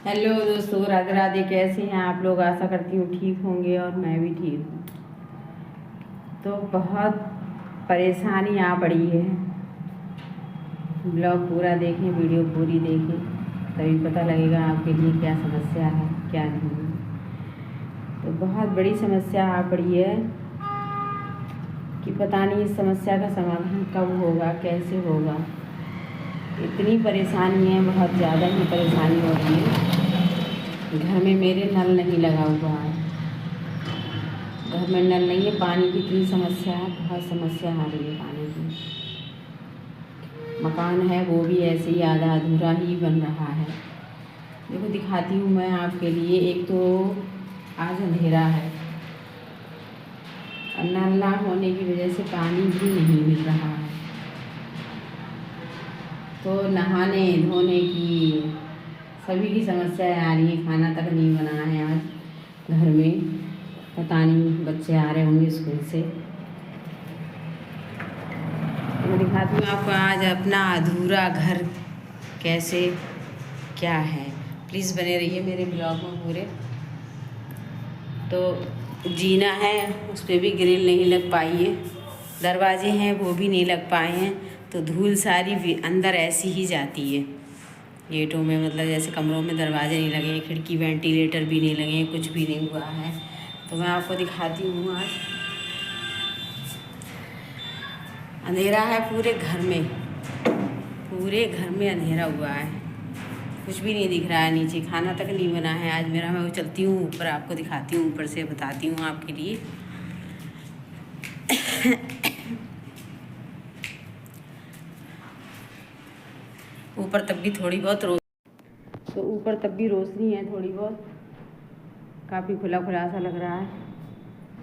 Hello दोस्तों, राधे राधे। कैसे हैं आप लोग? आशा करती हूँ ठीक होंगे और मैं भी ठीक हूँ। तो बहुत परेशानी आ पड़ी है। ब्लॉग पूरा देखें, वीडियो पूरी देखें, तभी पता लगेगा आपके लिए क्या समस्या है क्या नहीं। तो बहुत बड़ी समस्या आ पड़ी है कि पता नहीं इस समस्या का समाधान कब होगा, कैसे होगा। इतनी परेशानी है, बहुत ज़्यादा ही परेशानी हो रही है। घर में मेरे नल नहीं लगा हुआ है, घर में नल नहीं है। पानी की इतनी समस्या है, बहुत समस्या आ रही है पानी की। मकान है वो भी ऐसे ही आधा अधूरा ही बन रहा है। देखो दिखाती हूँ मैं आपके लिए। एक तो आज अंधेरा है और नल ना होने की वजह से पानी भी नहीं मिल रहा है। तो नहाने धोने की सभी की समस्याएं आ रही है। खाना तक नहीं बना है आज घर में। पता नहीं बच्चे आ रहे होंगे स्कूल से। मैं दिखाती हूँ आपको आज अपना अधूरा घर कैसे क्या है। प्लीज़ बने रहिए मेरे ब्लॉग में पूरे। तो जीना है, उस पर भी ग्रिल नहीं लग पाई है। दरवाजे हैं वो भी नहीं लग पाए हैं। तो धूल सारी अंदर ऐसी ही जाती है गेटों में, मतलब जैसे कमरों में दरवाजे नहीं लगे हैं, खिड़की वेंटिलेटर भी नहीं लगे हैं, कुछ भी नहीं हुआ है। तो मैं आपको दिखाती हूँ आज। अंधेरा है पूरे घर में, पूरे घर में अंधेरा हुआ है। कुछ भी नहीं दिख रहा है, नीचे खाना तक नहीं बना है आज मेरा। मैं वो चलती हूँ ऊपर, आपको दिखाती हूँ, ऊपर से बताती हूँ आपके लिए। ऊपर तब भी थोड़ी बहुत तो ऊपर तब भी रोशनी है थोड़ी बहुत, काफ़ी खुला खुला सा लग रहा है।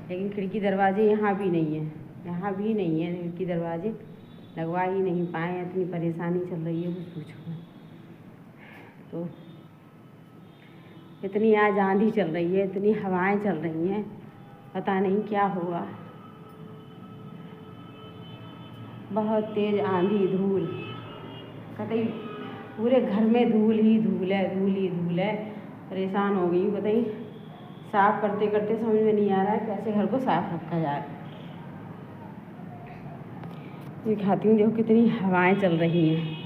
लेकिन खिड़की दरवाजे यहाँ भी नहीं है, यहाँ भी नहीं है। खिड़की दरवाजे लगवा ही नहीं पाए। इतनी परेशानी चल रही है कुछ पूछो। तो इतनी आज आंधी चल रही है, इतनी हवाएं चल रही हैं, पता नहीं क्या होगा। बहुत तेज़ आंधी, धूल, कतई पूरे घर में धूल ही धूल है, धूल ही धूल है। परेशान हो गई बताइए। साफ़ करते करते समझ में नहीं आ रहा है कैसे घर को साफ़ रखा जाए। दिखाती हूँ, देखो कितनी हवाएं चल रही हैं।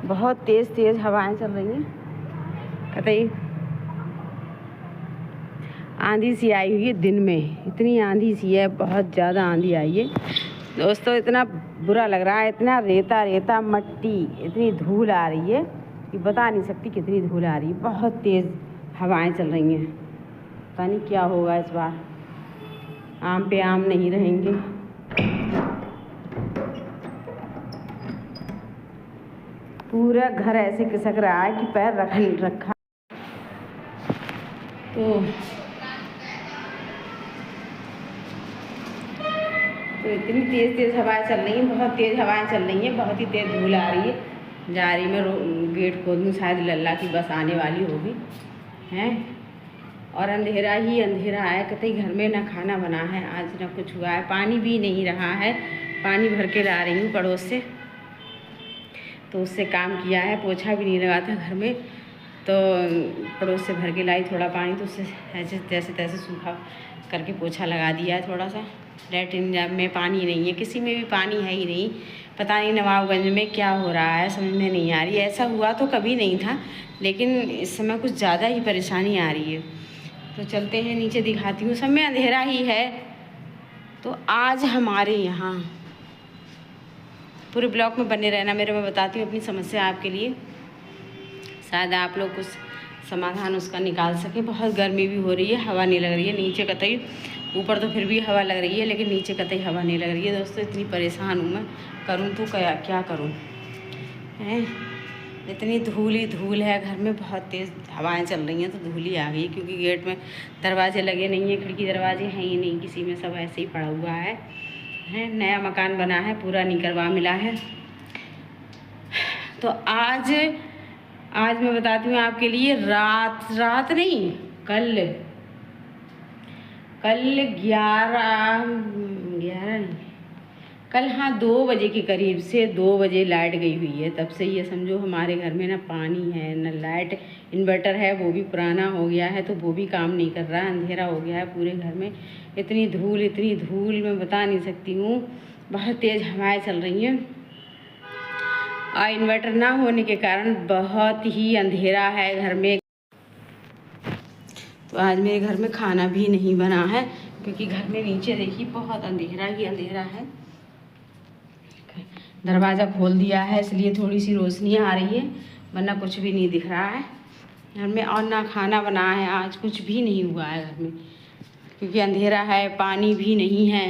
बहुत तेज़ तेज़ हवाएं चल रही हैं। कतई आंधी सी आई हुई है दिन में, इतनी आंधी सी है, बहुत ज़्यादा आंधी आई है दोस्तों। इतना बुरा लग रहा है, इतना रेता रेता मट्टी, इतनी धूल आ रही है कि बता नहीं सकती कितनी धूल आ रही है। बहुत तेज़ हवाएं चल रही हैं, पता नहीं क्या होगा इस बार। आम पे आम नहीं रहेंगे। पूरा घर ऐसे खिसक रहा है कि पैर रखा। तो इतनी तेज़ तेज़ हवाएं चल रही हैं, बहुत तेज़ हवाएं चल रही हैं, बहुत ही तेज़ धूल आ रही है। जा रही मैं गेट खोल दूँ, शायद लल्ला की बस आने वाली होगी हैं। और अंधेरा ही अंधेरा है, कतई घर में ना खाना बना है आज, ना कुछ हुआ है। पानी भी नहीं रहा है, पानी भर के ला रही हूँ पड़ोस से, तो उससे काम किया है। पोछा भी नहीं लगा था घर में, तो पड़ोस से भर के लाई थोड़ा पानी, तो उससे ऐसे जैसे तैसे सूखा करके पोछा लगा दिया है थोड़ा सा। लैट्रिन में पानी नहीं है, किसी में भी पानी है ही नहीं। पता नहीं नवाबगंज में क्या हो रहा है, समझ में नहीं आ रही। ऐसा हुआ तो कभी नहीं था, लेकिन इस समय कुछ ज़्यादा ही परेशानी आ रही है। तो चलते हैं नीचे, दिखाती हूँ। सब में अंधेरा ही है। तो आज हमारे यहाँ पूरे ब्लॉक में बने रहना मेरे, मैं बताती हूँ अपनी समस्या आपके लिए, शायद आप लोग कुछ समाधान उसका निकाल सके। बहुत गर्मी भी हो रही है, हवा नहीं लग रही है नीचे कतई। ऊपर तो फिर भी हवा लग रही है, लेकिन नीचे कतई हवा नहीं लग रही है दोस्तों। इतनी परेशान हूँ मैं, करूँ तो क्या करूँ हैं। इतनी धूल ही धूल है घर में, बहुत तेज़ हवाएं चल रही हैं तो धूल ही आ गई। क्योंकि गेट में दरवाजे लगे नहीं हैं, खिड़की दरवाजे हैं ही नहीं किसी में, सब ऐसे ही पड़ा हुआ है। नया मकान बना है, पूरा नहीं करवा मिला है। तो आज मैं बताती हूँ आपके लिए। रात नहीं, कल कल 11 नहीं, कल हाँ 2 बजे के करीब से 2 बजे लाइट गई हुई है। तब से ये समझो हमारे घर में ना पानी है ना लाइट। इन्वर्टर है वो भी पुराना हो गया है तो वो भी काम नहीं कर रहा है, अंधेरा हो गया है पूरे घर में। इतनी धूल मैं बता नहीं सकती हूँ। बहुत तेज़ हवाएं चल रही हैं और इन्वर्टर ना होने के कारण बहुत ही अंधेरा है घर में। तो आज मेरे घर में खाना भी नहीं बना है क्योंकि घर में नीचे देखिए बहुत अंधेरा ही अंधेरा है। दरवाज़ा खोल दिया है इसलिए थोड़ी सी रोशनी आ रही है, वरना कुछ भी नहीं दिख रहा है घर में। और ना खाना बना है, आज कुछ भी नहीं हुआ है घर में क्योंकि अंधेरा है, पानी भी नहीं है।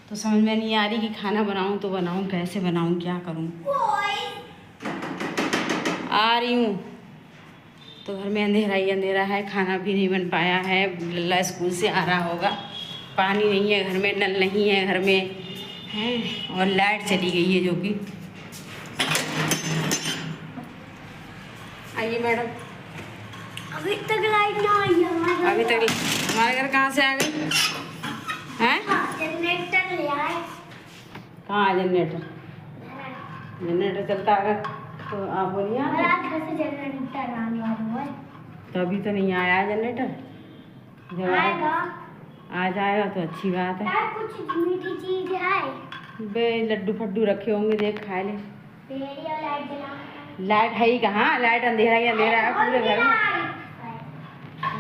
तो समझ में नहीं आ रही कि खाना बनाऊं तो बनाऊं कैसे, बनाऊं क्या करूं। आ रही हूँ। तो घर में अंधेरा ही अंधेरा है, खाना भी नहीं बन पाया है। लल्ला स्कूल से आ रहा होगा, पानी नहीं है घर में, नल नहीं है घर में है और लाइट चली गई है जो कि। आइए मैडम। अभी तक लाइट ना आई है। अभी तक हमारे घर कहाँ से आ गई हैं? जनरेटर ले आए। कहाँ है जनरेटर? जनरेटर चलता अगर तो आप बोलिए। घर से जनरेटर आने वाला है तो अभी तो नहीं आया है जनरेटर, जब आएगा आ जाएगा तो अच्छी बात है। कुछ मीठी चीज है बे लड्डू फड्डू रखे होंगे, देख खा ले। लाइट जला। लाइट है ही कहाँ, लाइट अंधेरा ही अंधेरा है पूरे घर में,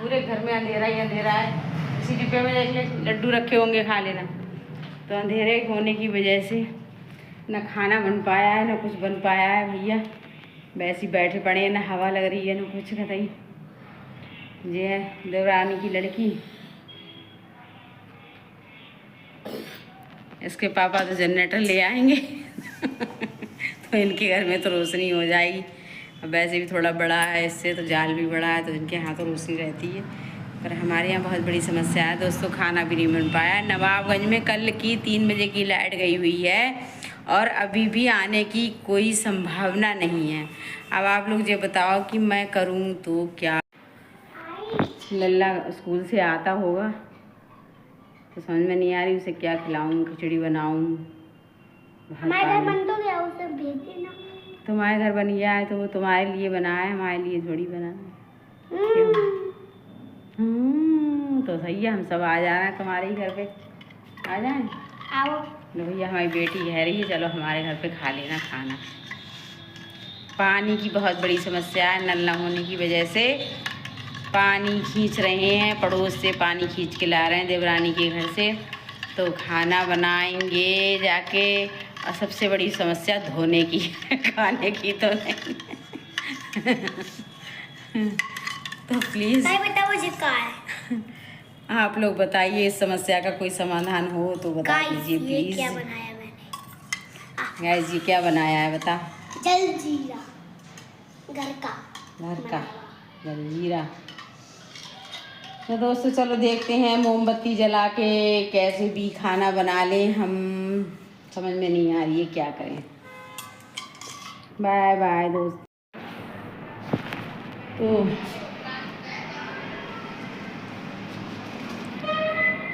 पूरे घर में अंधेरा ही अंधेरा है। इसी डिब्बे में देख ले लड्डू रखे होंगे, खा लेना। तो अंधेरे होने की वजह से ना खाना बन पाया है ना कुछ बन पाया है भैया। वैसे ही बैठे पड़े हैं, ना हवा लग रही है ना कुछ कतई। ये है देवरानी की लड़की, इसके पापा तो जनरेटर ले आएंगे तो इनके घर में तो रोशनी हो जाएगी। अब वैसे भी थोड़ा बड़ा है इससे, तो जाल भी बड़ा है तो इनके यहाँ तो रोशनी रहती है। पर हमारे यहाँ बहुत बड़ी समस्या है दोस्तों, खाना भी नहीं बन पाया। नवाबगंज में कल की 3 बजे की लाइट गई हुई है और अभी भी आने की कोई संभावना नहीं है। अब आप लोग ये बताओ कि मैं करूँ तो क्या। लल्ला स्कूल से आता होगा तो समझ में नहीं आ रही उसे क्या खिलाऊं, खिचड़ी बनाऊं। हमारे घर बन तो गया, उसे भेज देना। तुम्हारे घर बन गया है तो वो तुम्हारे लिए बना है, हमारे लिए थोड़ी बना है। तो सही है, हम सब आ जा रहे हैं तुम्हारे ही घर पे। आ जाएं? आओ। भैया हमारी बेटी कह रही है चलो हमारे घर पे खा लेना खाना। पानी की बहुत बड़ी समस्या है, नल न होने की वजह से पानी खींच रहे हैं, पड़ोस से पानी खींच के ला रहे हैं देवरानी के घर से। तो खाना बनाएंगे जाके, और सबसे बड़ी समस्या धोने की खाने की तो नहीं तो प्लीज़ बताओ मुझे क्या है। आप लोग बताइए, इस समस्या का कोई समाधान हो तो बता दीजिए प्लीज़। क्या बनाया मैंने? गाइस जी क्या बनाया है बता। जलजीरा, घर का जलजीरा। तो दोस्तों चलो देखते हैं, मोमबत्ती जला के कैसे भी खाना बना लें हम, समझ में नहीं आ रही है क्या करें। बाय बाय दोस्त।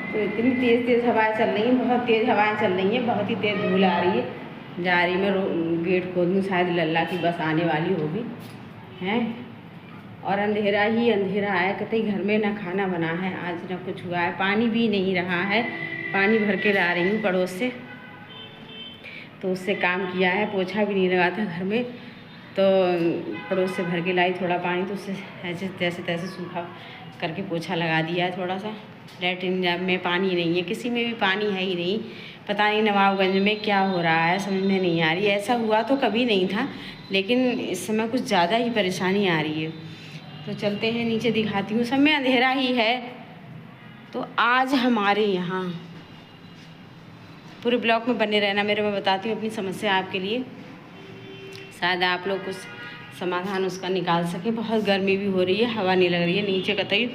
तो इतनी तेज़ हवाएं चल रही हैं, बहुत तेज़ हवाएं चल रही हैं, बहुत ही तेज़ धूल आ रही है। जा रही मैं गेट खोल दूँ, शायद लल्ला की बस आने वाली होगी हैं। और अंधेरा ही अंधेरा है, कतई घर में ना खाना बना है आज ना कुछ हुआ है। पानी भी नहीं रहा है, पानी भर के ला रही हूँ पड़ोस से, तो उससे काम किया है। पोछा भी नहीं लगा था घर में, तो पड़ोस से भर के लाई थोड़ा पानी, तो उससे ऐसे तैसे सूखा करके पोछा लगा दिया है थोड़ा सा। लैट्रिन में पानी नहीं है, किसी में भी पानी है ही नहीं। पता नहीं नवाबगंज में क्या हो रहा है, समझ में नहीं आ रही। ऐसा हुआ तो कभी नहीं था, लेकिन इस समय कुछ ज़्यादा ही परेशानी आ रही है। तो चलते हैं नीचे, दिखाती हूँ। सब में अंधेरा ही है। तो आज हमारे यहाँ पूरे ब्लॉक में बने रहना मेरे, मैं बताती हूँ अपनी समस्या आपके लिए, शायद आप लोग कुछ समाधान उसका निकाल सके। बहुत गर्मी भी हो रही है, हवा नहीं लग रही है नीचे कतई।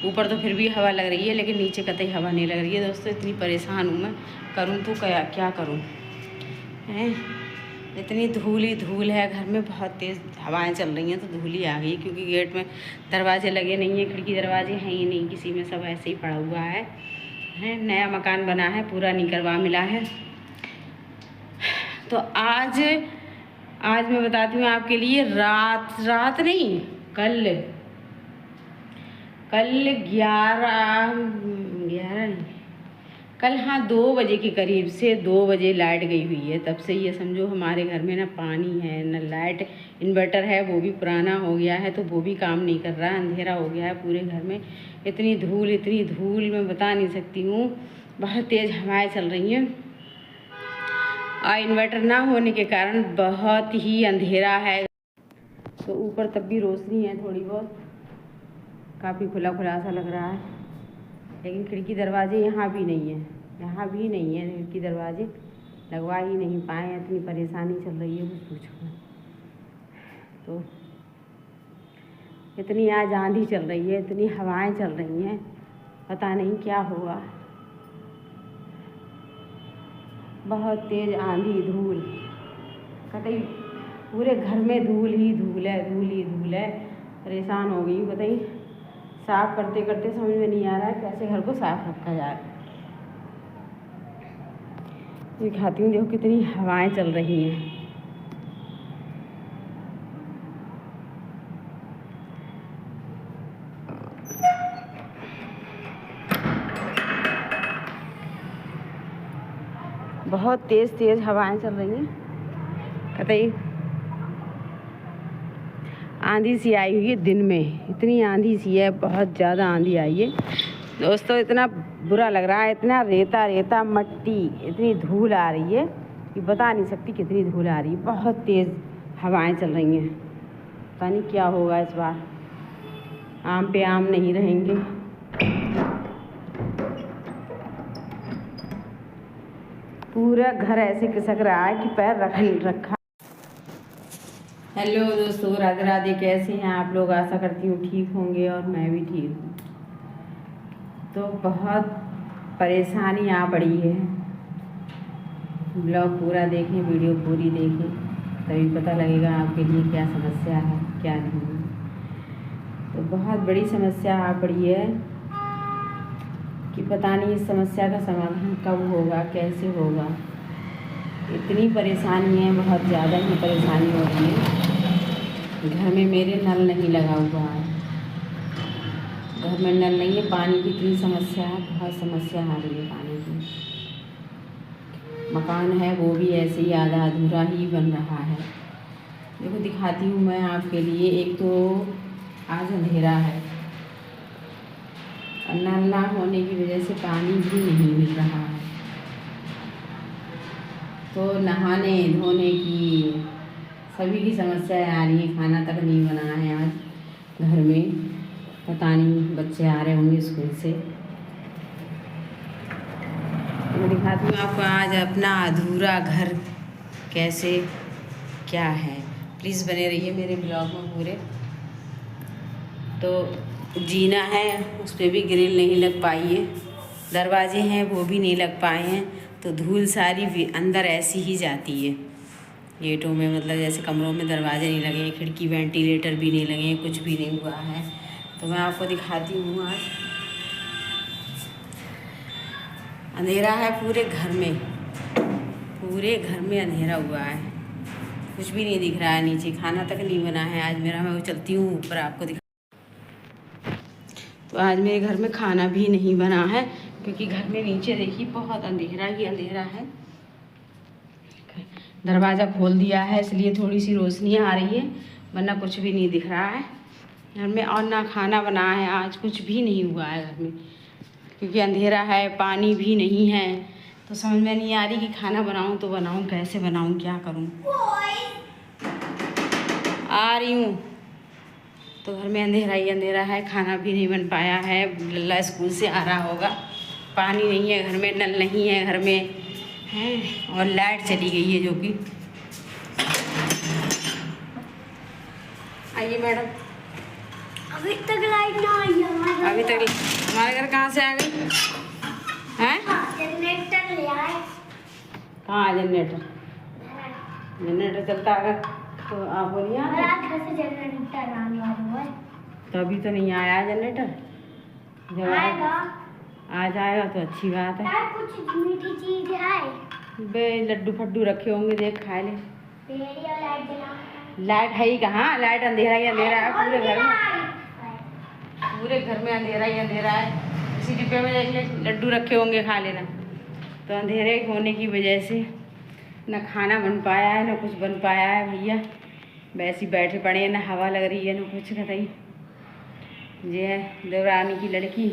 ऊपर तो फिर भी हवा लग रही है, लेकिन नीचे कतई हवा नहीं लग रही है। दोस्तों इतनी परेशान हूँ मैं, करूँ तो क्या करूँ हैं। इतनी धूल ही धूल है घर में, बहुत तेज़ हवाएं चल रही हैं तो धूल ही आ गई। क्योंकि गेट में दरवाजे लगे नहीं हैं, खिड़की दरवाजे हैं ही नहीं किसी में, सब ऐसे ही पड़ा हुआ है। है, नया मकान बना है, पूरा नहीं करवा मिला है। तो आज मैं बताती हूँ आपके लिए, रात नहीं, कल 11 नहीं, कल हाँ 2 बजे के करीब से 2 बजे लाइट गई हुई है। तब से ये समझो हमारे घर में ना पानी है ना लाइट। इन्वर्टर है वो भी पुराना हो गया है तो वो भी काम नहीं कर रहा है, अंधेरा हो गया है पूरे घर में। इतनी धूल मैं बता नहीं सकती हूँ। बहुत तेज़ हवाएं चल रही हैं और इन्वर्टर ना होने के कारण बहुत ही अंधेरा है। तो ऊपर तब भी रोशनी है थोड़ी बहुत, काफ़ी खुला सा लग रहा है, लेकिन खिड़की दरवाजे यहाँ भी नहीं है खिड़की दरवाजे लगवा ही नहीं पाए। इतनी परेशानी चल रही है कुछ पूछो। तो इतनी आज आंधी चल रही है, इतनी हवाएं चल रही हैं, पता नहीं क्या होगा। बहुत तेज़ आंधी, धूल, कतई पूरे घर में धूल ही धूल है। परेशान हो गई बताइए, साफ़ करते समझ में नहीं आ रहा है कैसे घर को साफ़ रखा जाए। दिखाती हूँ, देखो कितनी हवाएं चल रही हैं। बहुत तेज़ हवाएं चल रही हैं, कतई आंधी सी आई हुई है दिन में, इतनी आंधी सी है, बहुत ज़्यादा आंधी आई है दोस्तों। इतना बुरा लग रहा है, इतना रेता मट्टी, इतनी धूल आ रही है कि बता नहीं सकती कितनी धूल आ रही है। बहुत तेज़ हवाएं चल रही हैं, पता नहीं क्या होगा इस बार, आम पे आम नहीं रहेंगे। पूरा घर ऐसे खिसक रहा है कि पैर रखा। हेलो दोस्तों, राधे राधे, कैसे हैं आप लोग? आशा करती हूँ ठीक होंगे और मैं भी ठीक हूँ। तो बहुत परेशानी आ पड़ी है। ब्लॉग पूरा देखें, वीडियो पूरी देखें, तभी पता लगेगा आपके लिए क्या समस्या है क्या नहीं। तो बहुत बड़ी समस्या आ पड़ी है कि पता नहीं इस समस्या का समाधान कब होगा, कैसे होगा। इतनी परेशानी है, बहुत ज़्यादा ही परेशानी हो रही है। घर में मेरे नल नहीं लगा हुआ है, घर में नल नहीं है, पानी की इतनी समस्या है, बहुत समस्या आ रही है पानी की। मकान है वो भी ऐसे ही आधा अधूरा ही बन रहा है। देखो दिखाती हूँ मैं आपके लिए। एक तो आज अंधेरा है और नल ना होने की वजह से पानी भी नहीं मिल रहा है। तो नहाने धोने की सभी की समस्याएं आ रही हैं। खाना तक नहीं बना है आज घर में, पता नहीं बच्चे आ रहे होंगे स्कूल से। मैं दिखाती हूँ आपको आज अपना अधूरा घर कैसे क्या है। प्लीज़ बने रहिए मेरे ब्लॉग में पूरे। तो जीना है, उस पर भी ग्रिल नहीं लग पाई है, दरवाजे हैं वो भी नहीं लग पाए हैं। तो धूल सारी भी अंदर ऐसी ही जाती है गेटों में, मतलब जैसे कमरों में दरवाजे नहीं लगे, खिड़की वेंटिलेटर भी नहीं लगे, कुछ भी नहीं हुआ है। तो मैं आपको दिखाती हूँ आज अंधेरा है पूरे घर में अंधेरा हुआ है, कुछ भी नहीं दिख रहा है नीचे, खाना तक नहीं बना है आज मेरा। मैं वो चलती हूँ ऊपर आपको दिखा। तो आज मेरे घर में खाना भी नहीं बना है क्योंकि घर में नीचे देखिए बहुत अंधेरा ही अंधेरा है। दरवाज़ा खोल दिया है इसलिए थोड़ी सी रोशनी आ रही है, वरना कुछ भी नहीं दिख रहा है घर में। और ना खाना बना है आज, कुछ भी नहीं हुआ है घर में क्योंकि अंधेरा है, पानी भी नहीं है। तो समझ में नहीं आ रही कि खाना बनाऊं तो बनाऊं कैसे, बनाऊं क्या करूं। आ रही हूँ। तो घर में अंधेरा ही अंधेरा है, खाना भी नहीं बन पाया है। लल्ला स्कूल से आ रहा होगा, पानी नहीं है घर में, नल नहीं है घर में है, और लाइट चली गई है जो कि। आइए मैडम। अभी तक लाइट ना आई है। अभी तक हमारे घर कहाँ से आ गई हैं? जनरेटर ले आए। कहाँ है जनरेटर? जनरेटर चलता है तो आप बोलिए। रात से जनरेटर आने वाला है, तो अभी तो नहीं आया जनरेटर। जब आएगा। आ जाएगा तो अच्छी बात है। यार कुछ मीठी चीज है। बे लड्डू फड्डू रखे होंगे, देख खा ले। तेरी और लाइट जला। लाइट है ही कहाँ, लाइट अंधेरा ही अंधेरा है और पूरे घर में। लाइट। पूरे घर में अंधेरा ही अंधेरा है। इसी डिब्बे में देख ले लड्डू रखे होंगे, खा लेना। तो अंधेरे होने की वजह से ना खाना बन पाया है ना कुछ बन पाया है भैया। वैसे ही बैठे पड़े हैं, ना हवा लग रही है ना कुछ कतई। ये है देवरानी की लड़की,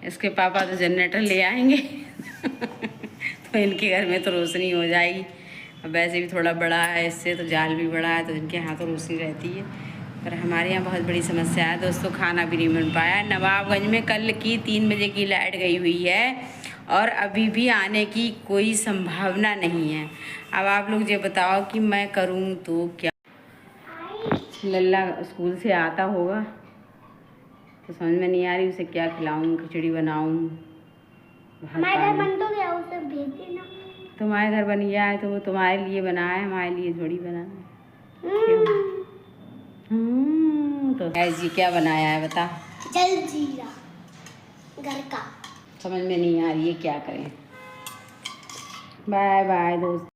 इसके पापा तो जनरेटर ले आएंगे तो इनके घर में तो रोशनी हो जाएगी। अब वैसे भी थोड़ा बड़ा है, इससे तो जाल भी बड़ा है, तो इनके यहाँ तो रोशनी रहती है। पर हमारे यहाँ बहुत बड़ी समस्या है दोस्तों, खाना भी नहीं बन पाया। नवाबगंज में कल की 3 बजे की लाइट गई हुई है और अभी भी आने की कोई संभावना नहीं है। अब आप लोग ये बताओ कि मैं करूँ तो क्या। लल्ला स्कूल से आता होगा तो समझ में नहीं आ रही उसे क्या खिलाऊं, खिचड़ी बनाऊं। हमारे घर बन तो गया, उसे भेज देना। तुम्हारे घर बन गया है तो वो तुम्हारे लिए बना है, हमारे लिए थोड़ी बना है। तो जी क्या बनाया है बता। जलजीरा घर का। समझ में नहीं आ रही है क्या करें। बाय बाय दोस्त।